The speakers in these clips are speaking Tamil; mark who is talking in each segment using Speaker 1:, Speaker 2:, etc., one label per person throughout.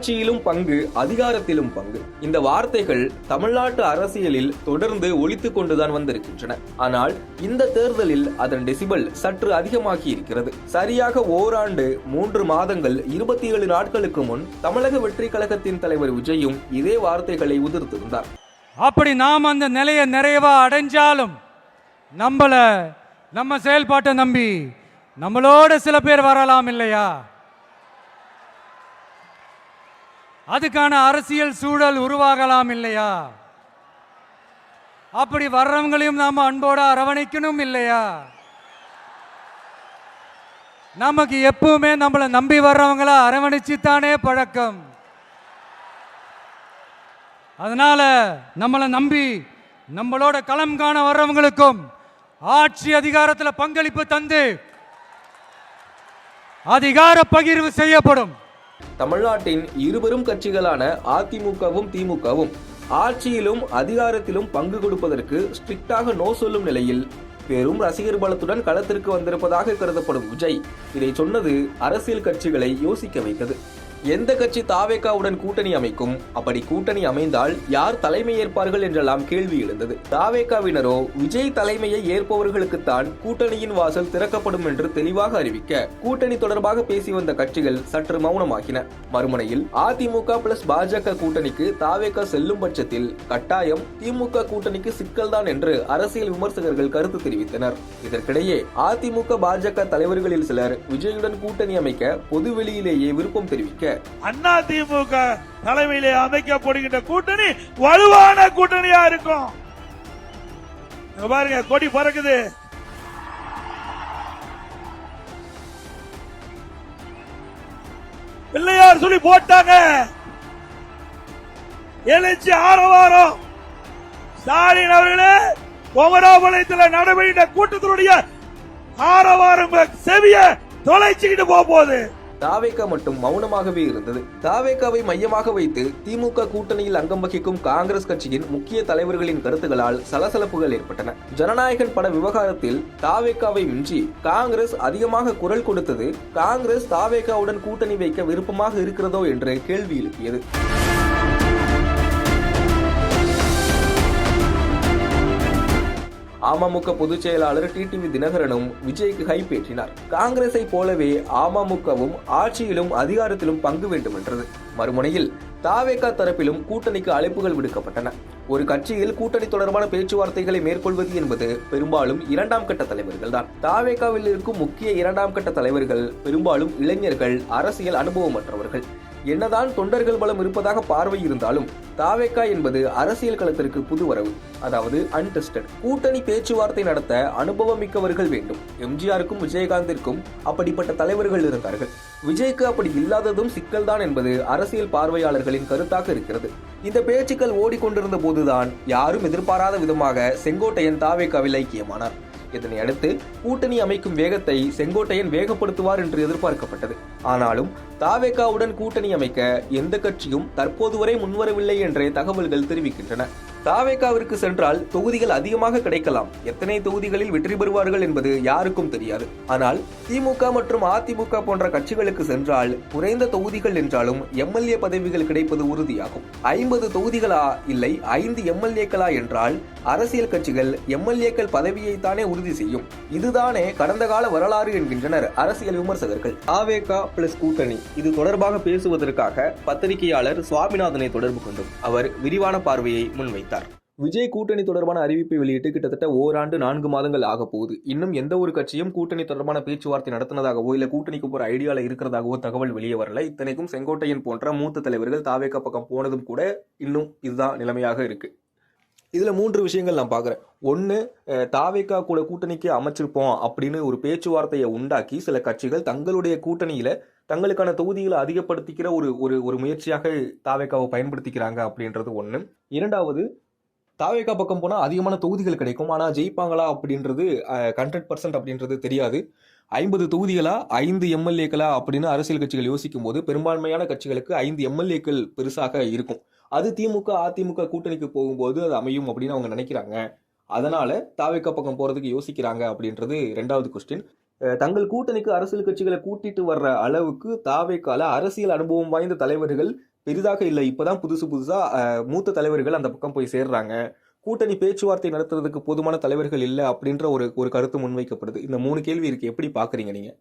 Speaker 1: ஆட்சியிலும் பங்கு, அதிகாரத்திலும் பங்கு. இந்த வார்த்தைகள் தமிழ்நாட்டு அரசியலில் தொடர்ந்து ஒலித்துக் கொண்டுதான் வந்திருக்கின்றன. ஆனால் இந்த தேர்தலில் அதன் டெசிபல் சற்று அதிகமாகி இருக்கிறது. சரியாக ஓராண்டு 3 மாதங்கள் 27 நாட்களுக்கு முன் தமிழக வெற்றி கழகத்தின் தலைவர் விஜயும் இதே வார்த்தைகளை உதிர்த்திருந்தார்.
Speaker 2: அப்படி நாம் அந்த நிலையை நிறைவா அடைஞ்சாலும் நம்ம செயல்பாட்டை நம்பி நம்மளோட சில பேர் வரலாம் இல்லையா? அதுக்கான அரசியல் சூழல் உருவாகலாம் இல்லையா? அப்படி வர்றவங்களையும் நாம அன்போட அரவணைக்கணும் இல்லையா? நமக்கு எப்பவுமே நம்மளை நம்பி வர்றவங்கள அரவணைச்சுத்தானே பழக்கம். அதனால நம்மளை நம்பி நம்மளோட களம் காண வர்றவங்களுக்கும் ஆட்சி அதிகாரத்தில் பங்களிப்பு தந்து அதிகார பகிர்வு செய்யப்படும்.
Speaker 1: தமிழ்நாட்டின் இருபெரும் கட்சிகளான அதிமுகவும் திமுகவும் ஆட்சியிலும் அதிகாரத்திலும் பங்கு கொடுப்பதற்கு ஸ்ட்ரிக்டாக நோ சொல்லும் நிலையில் பெரும் ரசிகர் பலத்துடன் களத்திற்கு வந்திருப்பதாக கருதப்படும் விஜய் இதை சொன்னது அரசியல் கட்சிகளை யோசிக்க வைத்தது. எந்த கட்சி தாவேகாவுடன் கூட்டணி அமைக்கும்? அப்படி கூட்டணி அமைந்தால் யார் தலைமை ஏற்பார்கள் என்றெல்லாம் கேள்வி எழுந்தது. தாவேகாவினரோ விஜய் தலைமையை ஏற்பவர்களுக்குத்தான் கூட்டணியின் வாசல் திறக்கப்படும் என்று தெளிவாக அறிவிக்க கூட்டணி தொடர்பாக பேசி வந்த கட்சிகள் சற்று மௌனமாகின. மறுமுனையில் அதிமுக பிளஸ் பாஜக கூட்டணிக்கு தாவேகா செல்லும் பட்சத்தில் கட்டாயம் திமுக கூட்டணிக்கு சிக்கல்தான் என்று அரசியல் விமர்சகர்கள் கருத்து தெரிவித்தனர். இதற்கிடையே அதிமுக பாஜக தலைவர்களில் சிலர் விஜயுடன் கூட்டணி அமைக்க பொதுவெளியிலேயே விருப்பம் தெரிவிக்க
Speaker 3: அண்ணா திமுக தலைமையிலே அமைக்கப்படுகின்ற கூட்டணி வலுவான கூட்டணியா இருக்கும். பாருங்க, கொடி பறக்குது. பிள்ளையார் சொல்லி போட்டாங்க, எழுச்சி ஆரவாரம். ஸ்டாலின் அவர்களே, குமராபாளையத்தில் நடைபெறுகின்ற கூட்டத்தினுடைய ஆரவாரம் செவிய தொலைச்சுக்கிட்டு போகுது.
Speaker 1: தாவேகா மட்டும் மௌனமாகவே இருந்தது. தாவேகாவை மையமாக வைத்து திமுக கூட்டணியில் அங்கம் வகிக்கும் காங்கிரஸ் கட்சியின் முக்கிய தலைவர்களின் கருத்துகளால் சலசலப்புகள் ஏற்பட்டன. ஜனநாயகன் பட விவகாரத்தில் தாவேகாவை மிஞ்சி காங்கிரஸ் அதிகமாக குரல் கொடுத்தது காங்கிரஸ் தாவேகாவுடன் கூட்டணி வைக்க விருப்பமாக இருக்கிறதோ என்று கேள்வி எழுப்பியது. அமமுக பொதுச் செயலாளர் டிடிவி தினகரனும் விஜய்க்கு ஹைப் ஏற்றினார். காங்கிரஸை போலவே அமமுகவும் ஆட்சியிலும் அதிகாரத்திலும் பங்கு வேண்டும் என்றது. மறுமுனையில் தாவேகா தரப்பிலும் கூட்டணிக்கு அழைப்புகள் விடுக்கப்பட்டன. ஒரு கட்சியில் கூட்டணி தொடர்பான பேச்சுவார்த்தைகளை மேற்கொள்வது என்பது பெரும்பாலும் 2ஆம் கட்ட தலைவர்கள் தான். தாவேகாவில் இருக்கும் முக்கிய 2ஆம் கட்ட தலைவர்கள் பெரும்பாலும் இளைஞர்கள், அரசியல் அனுபவமற்றவர்கள். என்னதான் தொண்டர்கள் பலம் இருப்பதாக பார்வை இருந்தாலும் தாவேகா என்பது அரசியல் களத்திற்கு புது வரவு, அதாவது அன்டெஸ்டட். கூட்டணி பேச்சுவார்த்தை நடத்த அனுபவம் மிக்கவர்கள் வேண்டும். எம்ஜிஆருக்கும் விஜயகாந்திற்கும் அப்படிப்பட்ட தலைவர்கள் இருந்தார்கள். விஜய்க்கு அப்படி இல்லாததும் சிக்கல்தான் என்பது அரசியல் பார்வையாளர்களின் கருத்தாக இருக்கிறது. இந்த பேச்சுக்கள் ஓடிக்கொண்டிருந்த போதுதான் யாரும் எதிர்பாராத விதமாக செங்கோட்டையன் தாவேகாவில் ஐக்கியமானார். இதனை அடுத்து கூட்டணி அமைக்கும் வேகத்தை செங்கோட்டையன் வேகப்படுத்துவார் என்று எதிர்பார்க்கப்பட்டது. ஆனாலும் தாவேகாவுடன் கூட்டணி அமைக்க எந்த கட்சியும் தற்போது வரை முன்வரவில்லை என்றே தகவல்கள் தெரிவிக்கின்றன. தாவேகாவிற்கு சென்றால் தொகுதிகள் அதிகமாக கிடைக்கலாம். எத்தனை தொகுதிகளில் வெற்றி பெறுவார்கள் என்பது யாருக்கும் தெரியாது. ஆனால் திமுக மற்றும் அதிமுக போன்ற கட்சிகளுக்கு சென்றால் குறைந்த தொகுதிகள் என்றாலும் எம்எல்ஏ பதவிகள் கிடைப்பது உறுதியாகும். 50 தொகுதிகளா இல்லை 5 எம்எல்ஏக்களா என்றால் அரசியல் கட்சிகள் எம்எல்ஏக்கள் பதவியைத்தானே உறுதி செய்யும். இதுதானே கடந்த கால வரலாறு என்கின்றனர் அரசியல் விமர்சகர்கள். தாவேகா பிளஸ் கூட்டணி இது தொடர்பாக பேசுவதற்காக பத்திரிகையாளர் சுவாமிநாதனை தொடர்பு கொண்டும் அவர் விரிவான பார்வையை முன்வைத்தார். விஜய் கூட்டணி தொடர்பான அறிவிப்பை வெளியிட்டு கிட்டத்தட்ட ஓராண்டு 4 மாதங்கள் ஆக போகுது. இன்னும் எந்த ஒரு கட்சியும் கூட்டணி தொடர்பான பேச்சுவார்த்தை நடத்தினதாகவோ இல்ல கூட்டணிக்கு போற ஐடியால இருக்கிறதாகவோ தகவல் வெளியே வரல. இத்தனைக்கும் செங்கோட்டையன் போன்ற மூத்த தலைவர்கள் தாவேகா பக்கம் போனதும் கூட இன்னும் இதுதான் நிலைமையாக இருக்கு. இதுல 3 விஷயங்கள் நான் பாக்குறேன். ஒன்னு, தாவேகா கூட கூட்டணிக்கு அமைச்சிருப்போம் அப்படின்னு ஒரு பேச்சுவார்த்தையை உண்டாக்கி சில கட்சிகள் தங்களுடைய கூட்டணியில தங்களுக்கான தொகுதிகளை அதிகப்படுத்திக்கிற ஒரு முயற்சியாக தாவேகாவை பயன்படுத்திக்கிறாங்க அப்படின்றது ஒண்ணு. இரண்டாவது, தாவேகா பக்கம் போனா அதிகமான தொகுதிகள் கிடைக்கும், ஆனா ஜெயிப்பாங்களா அப்படின்றது 100% அப்படின்றது தெரியாது. 50 தொகுதிகளா 5 எம்எல்ஏக்களா அப்படின்னு அரசியல் கட்சிகள் யோசிக்கும் போது பெரும்பான்மையான கட்சிகளுக்கு 5 எம்எல்ஏக்கள் பெருசாக இருக்கும். அது திமுக அதிமுக கூட்டணிக்கு போகும்போது அது அமையும் அப்படின்னு அவங்க நினைக்கிறாங்க. அதனால தாவேகா பக்கம் போறதுக்கு யோசிக்கிறாங்க அப்படின்றது 2வது கொஸ்டின். தங்கள் கூட்டணிக்கு அரசியல் கட்சிகளை கூட்டிட்டு வர்ற அளவுக்கு தாவேகால அரசியல் அனுபவம் வாய்ந்த தலைவர்கள் பெரிதாக இல்லை. இப்பதான் புதுசு புதுசா மூத்த தலைவர்கள் அந்த பக்கம் போய் சேர்றாங்க. கூட்டணி பேச்சுவார்த்தை நடத்துறதுக்கு போதுமான தலைவர்கள் இல்ல அப்படின்ற ஒரு ஒரு கருத்து முன்வைக்கப்படுது. இந்த 3 கேள்வி இருக்கு. எப்படி பாக்குறீங்க நீங்க?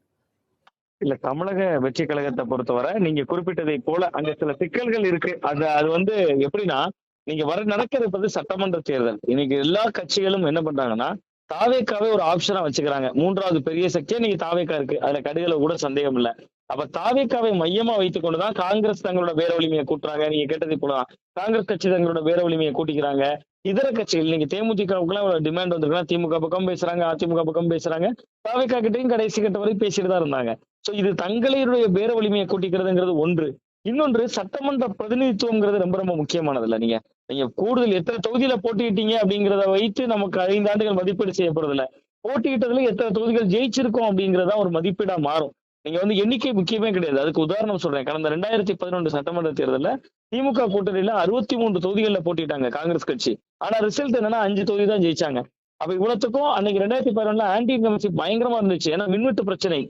Speaker 4: இல்ல, தமிழக வெற்றி கழகத்தை பொறுத்தவரை நீங்க குறிப்பிட்டதை போல அங்க சில சிக்கல்கள் இருக்கு. அது அது வந்து எப்படின்னா, நீங்க நடக்கிறது சட்டமன்ற தேர்தல். இன்னைக்கு எல்லா கட்சிகளும் என்ன பண்றாங்கன்னா, தாவேக்காவே ஒரு ஆப்ஷனா வச்சுக்கிறாங்க. 3வது பெரிய சக்தியா நீங்க தாவேக்கா இருக்கு. அதுல கடுகள கூட சந்தேகம் இல்ல. அப்ப தாவேக்காவை மையமா வைத்துக் கொண்டுதான் காங்கிரஸ் தங்களோட பேர வலிமையை கூட்டுறாங்க. நீங்க கேட்டதை போலதான் காங்கிரஸ் கட்சி தங்களோட பேர வலிமையை கூட்டிக்கிறாங்க. இதர கட்சிகள் நீங்க தேமுதிகவுக்குலாம் ஒரு டிமாண்ட் வந்திருக்குன்னா, திமுக பக்கம் பேசுறாங்க, அதிமுக பக்கம் பேசுறாங்க, தாவேக்கா கிட்டையும் கடைசி கட்ட வரை பேசிட்டு தான் இருந்தாங்க. சோ இது தங்களுடைய பேர வலிமையை கூட்டிக்கிறதுங்கிறது ஒன்று. இன்னொன்று, சட்டமன்ற பிரதிநிதித்துவம்ங்கிறது ரொம்ப ரொம்ப முக்கியமானது இல்ல. நீங்க நீங்க கூடுதல் எத்தனை தொகுதியில போட்டியிட்டீங்க அப்படிங்கிறத வைத்து நமக்கு 5 ஆண்டுகள் மதிப்பீடு செய்யப்படுறது இல்ல. போட்டியிட்டதுல எத்தனை தொகுதிகள் ஜெயிச்சிருக்கோம் அப்படிங்கறதா ஒரு மதிப்பீடா மாறும். நீங்க எண்ணிக்கை முக்கியமே கிடையாது. அதுக்கு உதாரணம் சொல்றேன். கடந்த 2011 சட்டமன்ற தேர்தல்ல திமுக கூட்டணியில 63 தொகுதிகளில் போட்டிட்டாங்க காங்கிரஸ் கட்சி. ஆனா ரிசல்ட் என்னன்னா 5 தொகுதி தான் ஜெயிச்சாங்க. அப்ப இவ்வளவுக்கும் அன்னைக்கு 2011 ஆன்டி இன்கம்பன்சி பயங்கரமா இருந்துச்சு. ஏன்னா மின்வெட்டு பிரச்சனை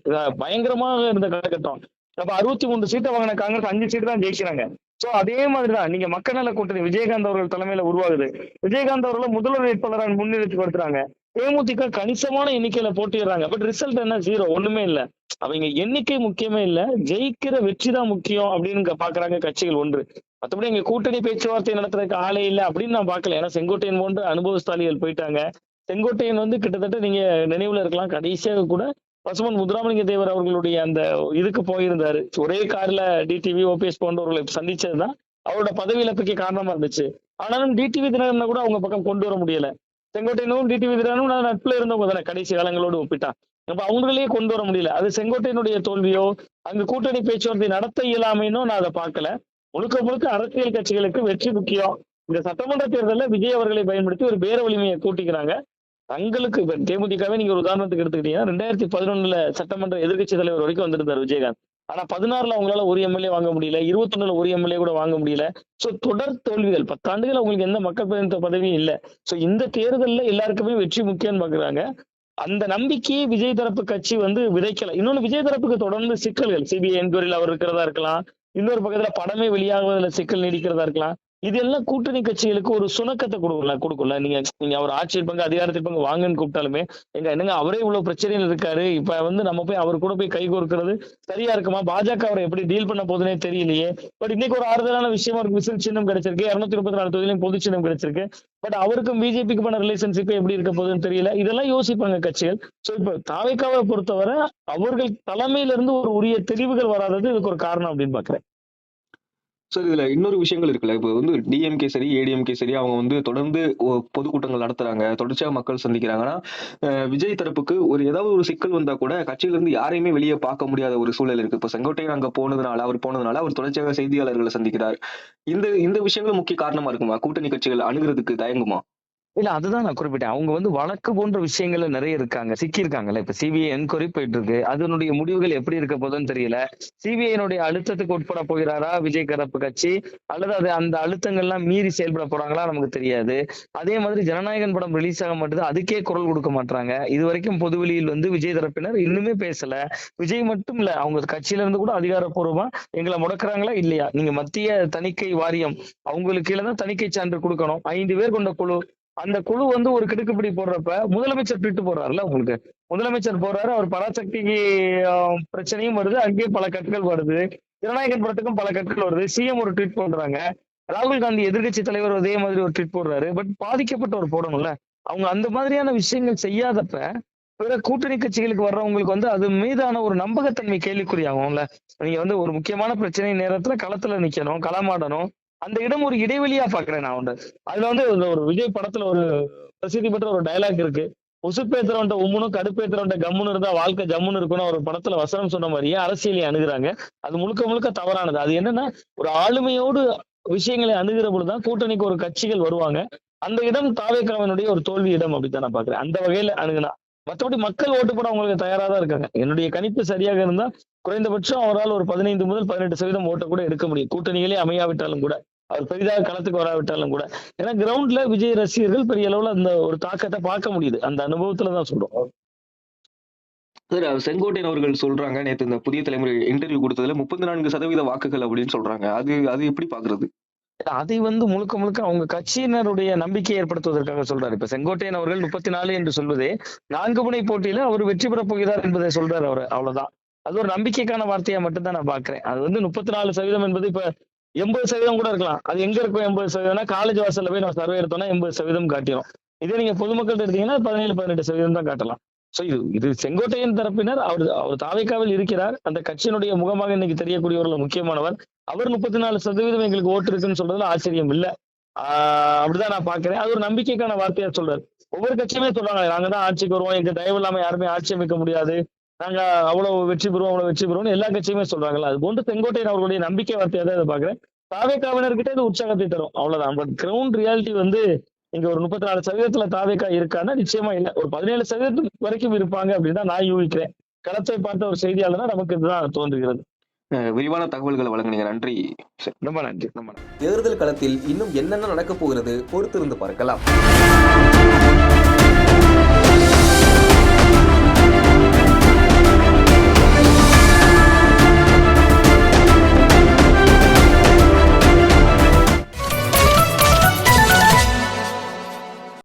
Speaker 4: பயங்கரமாக இருந்த காலகட்டம். அப்ப 63 சீட்டை வாங்கின காங்கிரஸ் 5 சீட்டு தான் ஜெயிக்கிறாங்க. சோ அதே மாதிரிதான் நீங்க மக்கள் நல கூட்டணி விஜயகாந்த் அவர்கள் தலைமையில உருவாகுது. விஜயகாந்த் அவர்களை முதல்வர் வேட்பாளராக முன்னிறுத்திப்படுத்துறாங்க. தேமுதிக கணிசமான எண்ணிக்கையில போட்டிடுறாங்க. பட் ரிசல்ட் என்ன? 0, ஒண்ணுமே இல்ல. அவங்க எண்ணிக்கை முக்கியமே இல்ல, ஜெயிக்கிற வெற்றி தான் முக்கியம் அப்படின்னு பாக்குறாங்க கட்சிகள் ஒன்று. மற்றபடி எங்க கூட்டணி பேச்சுவார்த்தை நடத்துறதுக்கு ஆளே இல்லை அப்படின்னு நான் பாக்கல. ஏன்னா செங்கோட்டையன் போன்ற அனுபவஸ்தாலிகள் போயிட்டாங்க. செங்கோட்டையன் கிட்டத்தட்ட நீங்க நினைவுல இருக்கலாம், கடைசியாக கூட பசுமன் முத்துராமலிங்க தேவர் அவர்களுடைய அந்த இதுக்கு போயிருந்தாரு. ஒரே கார்ல டிடிவி, ஓபிஎஸ் போன்றவர்களை சந்திச்சதுதான் அவரோட பதவி இழப்புக்கு காரணமா இருந்துச்சு. ஆனாலும் டிடிவி தினகரனை கூட அவங்க பக்கம் கொண்டு வர முடியல. செங்கோட்டையனும் டிடிவி தினகரனும் நட்புல இருந்தவங்க தானே கடைசி காலங்களோடு ஒப்பிட்டா. அப்ப அவங்களையே கொண்டு வர முடியல. அது செங்கோட்டையனுடைய தோல்வியோ அங்கு கூட்டணி பேச்சுவார்த்தை நடத்த இயலாமைனோ நான் அதை பார்க்கல. முழுக்க முழுக்க அரசியல் கட்சிகளுக்கு வெற்றி முக்கியம். இந்த சட்டமன்ற தேர்தலில் விஜய் அவர்களை பயன்படுத்தி ஒரு பேர வலிமையை கூட்டிக்கிறாங்க. தங்களுக்கு தேமுதிகவே நீங்க ஒரு உதாரணத்துக்கு எடுத்துக்கிட்டீங்கன்னா 2011 சட்டமன்ற எதிர்கட்சி தலைவர் வரைக்கும் வந்திருந்தார் விஜயகாந்த். ஆனா 16 அவங்களால ஒரு எம்எல்ஏ வாங்க முடியல, 21 ஒரு எம்எல்ஏ கூட வாங்க முடியல. சோ தொடர் தோல்விகள். 10 ஆண்டுகள் அவங்களுக்கு எந்த மக்கள் பிரதிநிதித்துவ பதவியும் இல்ல. சோ இந்த தேர்தல்ல எல்லாருக்குமே வெற்றி முக்கியம்னு பாக்குறாங்க. அந்த நம்பிக்கையை விஜய் தரப்பு கட்சி விதைக்கல. இன்னொன்னு, விஜய் தரப்புக்கு தொடர்ந்து சிக்கல்கள், சிபிஐ என்கொயரியில் அவர் இருக்கிறதா இருக்கலாம், இன்னொரு பக்கத்துல படமே வெளியாகுவதில் சிக்கல் நீடிக்கிறதா இருக்கலாம். இது எல்லாம் கூட்டணி கட்சிகளுக்கு ஒரு சுணக்கத்தை கொடுக்கல. நீங்க அவர் ஆட்சி இருப்பாங்க, அதிகாரத்தில் இருப்பாங்க, வாங்கன்னு கூப்பிட்டாலுமே என்னங்க அவரே இவ்வளவு பிரச்சனைகள் இருக்காரு, இப்ப நம்ம போய் அவர் கூட போய் கை கோர்க்கிறது சரியா இருக்குமா? பாஜக அவரை எப்படி டீல் பண்ண போதுன்னே தெரியலையே. பட் இன்னைக்கு ஒரு ஆறுதலான விஷயமா இருக்கு, விசில் சின்னம் கிடைச்சிருக்கு, 234 தொகுதியிலும் பொது சின்னம் கிடைச்சிருக்கு. பட் அவருக்கும் பிஜேபிக்கு பண்ண ரிலேஷன்ஷிப் எப்படி இருக்க போகுதுன்னு தெரியல. இதெல்லாம் யோசிப்பாங்க கட்சிகள். சோ இப்ப தாவேக்காவை பொறுத்தவரை அவர்கள் தலைமையில இருந்து ஒரு உரிய தெளிவுகள் வராதது இதுக்கு ஒரு காரணம் அப்படின்னு பாக்குறேன்.
Speaker 1: சார், இதுல இன்னொரு விஷயங்கள் இருக்குல்ல. இப்போ டிஎம்கே சரி, ஏடிஎம்கே சரி, அவங்க தொடர்ந்து பொதுக்கூட்டங்கள் நடத்துறாங்க, தொடர்ச்சியாக மக்கள் சந்திக்கிறாங்கன்னா, விஜய் தரப்புக்கு ஏதாவது ஒரு சிக்கல் வந்தா கூட கட்சியில இருந்து யாரையுமே வெளியே பார்க்க முடியாத ஒரு சூழல் இருக்கு. இப்போ செங்கோட்டையன் அங்க போனதுனால அவர் தொடர்ச்சியாக செய்தியாளர்களை சந்திக்கிறார். இந்த விஷயங்களும் முக்கிய காரணமா இருக்குமா? கூட்டணி கட்சிகள் அணுகிறதுக்கு தயங்குமா?
Speaker 4: இல்ல, அதுதான் நான் குறிப்பிட்டேன். அவங்க வழக்கு போன்ற விஷயங்கள்ல நிறைய இருக்காங்க, சிக்கி இருக்காங்கல்ல. இப்ப சிபிஐ என்கொயரி போயிட்டு இருக்கு, அதனுடைய முடிவுகள் எப்படி இருக்க போதுன்னு தெரியல. சிபிஐனுடைய அழுத்தத்துக்கு உட்பட போகிறாரா விஜய் தரப்பு கட்சி, அல்லது அது அந்த அழுத்தங்கள்லாம் மீறி செயல்பட போறாங்களா நமக்கு தெரியாது. அதே மாதிரி ஜனநாயகன் படம் ரிலீஸ் ஆக மாட்டேது, அதுக்கே குரல் கொடுக்க மாட்டாங்க. இது வரைக்கும் பொதுவெளியில் விஜய் தரப்பினர் இன்னுமே பேசல. விஜய் மட்டும் இல்ல, அவங்க கட்சியில இருந்து கூட அதிகாரப்பூர்வமா எங்களை முடக்குறாங்களா இல்லையா, நீங்க மத்திய தணிக்கை வாரியம் அவங்களுக்கு கீழே தான் தணிக்கை சான்று கொடுக்கணும். 5 பேர் கொண்ட குழு. அந்த குழு ஒரு கிடுக்குப்பிடி போடுறப்ப முதலமைச்சர் ட்வீட் போடுறாருல்ல, உங்களுக்கு முதலமைச்சர் போடுறாரு, அவர் பராசக்திக்கு பிரச்சனையும் வருது, அங்கேயே பல கட்டுகள் வருது, ஜனநாயகன் படத்துக்கும் பல கட்டுகள் வருது, சிஎம் ஒரு ட்வீட் போடுறாங்க, ராகுல் காந்தி எதிர்கட்சி தலைவர் அதே மாதிரி ஒரு ட்வீட் போடுறாரு. பட் பாதிக்கப்பட்டவர் போடணும்ல. அவங்க அந்த மாதிரியான விஷயங்கள் செய்யாதப்ப பிற கூட்டணி கட்சிகளுக்கு வர்றவங்களுக்கு அது மீதான ஒரு நம்பகத்தன்மை கேள்விக்குறியாகும்ல. நீங்க ஒரு முக்கியமான பிரச்சனை நேரத்துல களத்துல நிக்கணும், களமாடணும். அந்த இடம் ஒரு இடைவெளியா பாக்குறேன் நான். அதுல ஒரு விஜய் படத்துல ஒரு பிரசித்தி பெற்ற ஒரு டயலாக் இருக்கு, உசுப்பேத்துறவன்ட்ட உம்முனும் கடுப்பேத்துறவன்ட்ட கம்முன்னு இருந்தா வாழ்க்கை ஜம்முன்னு இருக்கணும் ஒரு படத்துல வசனம் சொன்ன மாதிரியே அரசியலை அணுகுறாங்க. அது முழுக்க முழுக்க தவறானது. அது என்னன்னா, ஒரு ஆளுமையோடு விஷயங்களை அணுகிற பொழுதுதான் கூட்டணிக்கு ஒரு கட்சிகள் வருவாங்க. அந்த இடம் தாவேக்காவினுடைய ஒரு தோல்வி இடம் அப்படித்தான் நான் பாக்குறேன். அந்த வகையில அணுகுனா, மற்றபடி மக்கள் ஓட்டு போட அவங்களுக்கு தயாரா தான் இருக்காங்க. என்னுடைய கணிப்பு சரியாக இருந்தா குறைந்தபட்சம் அவரால் ஒரு 15 முதல் 18% ஓட்ட கூட எடுக்க முடியும், கூட்டணிகளே அமையாவிட்டாலும் கூட, அவர் பெரிதாக களத்துக்கு வராவிட்டாலும் கூட. ஏன்னா கிரவுண்ட்ல விஜய் ரசிகர்கள் பெரிய அளவுல அந்த ஒரு தாக்கத்தை பார்க்க முடியுது. அந்த அனுபவத்துலதான் சொல்றோம்.
Speaker 5: சார் செங்கோட்டையன் அவர்கள் சொல்றாங்க, நேத்து இந்த புதிய தலைமுறை இன்டர்வியூ கொடுத்ததுல 34% வாக்குகள் அப்படின்னு சொல்றாங்க. அது அது எப்படி பாக்குறது?
Speaker 4: அதை முழுக்க முழுக்க அவங்க கட்சியினருடைய நம்பிக்கையை ஏற்படுத்துவதற்காக சொல்றாரு. இப்ப செங்கோட்டையன் அவர்கள் 34 என்று சொல்வதே 4 முனை போட்டியில அவர் வெற்றி பெறப் போகிறார் என்பதை சொல்றாரு அவரு. அவ்வளவுதான். அது ஒரு நம்பிக்கைக்கான வார்த்தையா மட்டும்தான் நான் பாக்குறேன். அது 34% என்பது இப்ப 80% கூட இருக்கலாம். அது எங்க இருக்கும் 80%? காலேஜ் வாசல்ல போய் நம்ம சர்வே எடுத்தோம்னா 80% காட்டிடும். இதே நீங்க பொதுமக்கள் எடுத்தீங்கன்னா 17-18% தான் காட்டலாம். சோ இது செங்கோட்டையன் தரப்பினர் அவர் தாவேக்காவில் இருக்கிறார். அந்த கட்சியினுடைய முகமாக இன்னைக்கு தெரியக்கூடியவர்கள் முக்கியமானவர். அவர் 34% எங்களுக்கு ஓட்டு இருக்குன்னு சொல்றதுல ஆச்சரியம் இல்ல. அப்படிதான் நான் பாக்குறேன். அது ஒரு நம்பிக்கைக்கான வார்த்தையா சொல்றாரு. ஒவ்வொரு கட்சியுமே சொல்றாங்க, நாங்க தான் ஆட்சிக்கு வருவோம், எங்க தயவு இல்லாம யாருமே ஆட்சி அமைக்க முடியாது, நாங்க அவ்வளவு வெற்றி பெறுவோம் எல்லா கட்சியுமே சொல்றாங்கல்ல. அது போன்று செங்கோட்டையன் அவர்களுடைய நம்பிக்கை வார்த்தையா தான் இதை பாக்குறேன். தாவேக்காவினர்கிட்ட இது உற்சாகத்தை தரும், அவ்வளவுதான். பட் கிரவுண்ட் ரியாலிட்டி இங்க ஒரு 34% தாவேக்கா இருக்கான்னா நிச்சயமா இல்ல. ஒரு 17% வரைக்கும் இருப்பாங்க அப்படின்னு தான் நான் யூகிக்கிறேன். களத்தை பார்த்த ஒரு செய்தியாளர்னா நமக்கு இதுதான் தோன்றுகிறது.
Speaker 5: விரிவான தகவல்களை வழங்குனீங்க. நன்றி.
Speaker 4: ரொம்ப நன்றி, ரொம்ப நன்றி.
Speaker 1: தேர்தல் களத்தில் இன்னும் என்னென்ன நடக்கப் போகிறது பொறுத்திருந்து பார்க்கலாம்.